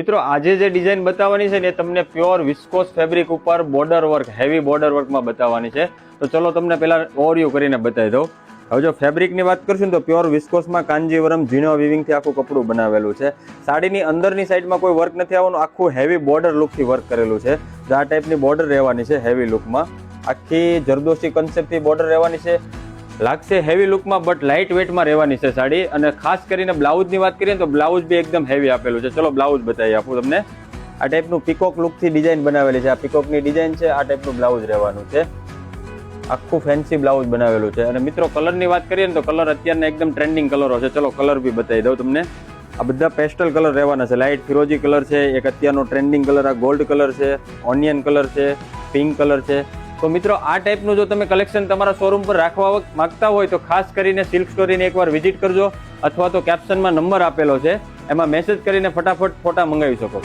મિત્રો આજે જે ડિઝાઇન બતાવવાની છે ને એ તમને પ્યોર વિસ્કોસ ફેબ્રિક ઉપર બોર્ડર વર્ક, હેવી બોર્ડર વર્કમાં બતાવવાની છે. તો ચલો તમને પહેલા ઓવરવ્યુ કરીને બતાવી દઉં. હવે જો ફેબ્રિકની વાત કરશું ને તો પ્યોર વિસ્કોસમાં કાંજીવરમ ઝીણો વિવિંગથી આખું કપડું બનાવેલું છે. સાડીની અંદરની સાઈડમાં કોઈ વર્ક નથી આવવાનું, આખું હેવી બોર્ડર લુકથી વર્ક કરેલું છે. તો આ ટાઈપની બોર્ડર રહેવાની છે હેવી લુકમાં, આખી જરદોશી કન્સેપ્ટથી બોર્ડર રહેવાની છે. લાગશે હેવી લુકમાં બટ લાઇટ વેટમાં રહેવાની છે સાડી. અને ખાસ કરીને બ્લાઉઝની વાત કરીએ તો બ્લાઉઝ બી એકદમ હેવી આપેલું છે. ચલો બ્લાઉઝ બતાવી આપું તમને. આ ટાઈપનું પીકોક લુકથી ડિઝાઇન બનાવેલી છે. આ પીકોકની ડિઝાઇન છે. આ ટાઈપનું બ્લાઉઝ રહેવાનું છે. આખું ફેન્સી બ્લાઉઝ બનાવેલું છે. અને મિત્રો કલરની વાત કરીએ ને તો કલર અત્યારના એકદમ ટ્રેન્ડિંગ કલરો છે. ચલો કલર બી બતાવી દઉં તમને. આ બધા પેસ્ટલ કલર રહેવાના છે. લાઇટ ફિરોજી કલર છે, એક અત્યારનો ટ્રેન્ડિંગ કલર આ ગોલ્ડ કલર છે, ઓનિયન કલર છે, પિંક કલર છે. તો મિત્રો આ ટાઈપનું જો તમે કલેક્શન તમારા શોરૂમ પર રાખવા માંગતા હોય તો ખાસ કરીને સિલ્ક સ્ટોરીને એકવાર વિઝિટ કરજો, અથવા તો કેપ્શનમાં નંબર આપેલો છે એમાં મેસેજ કરીને ફટાફટ ફોટા મંગાવી શકો.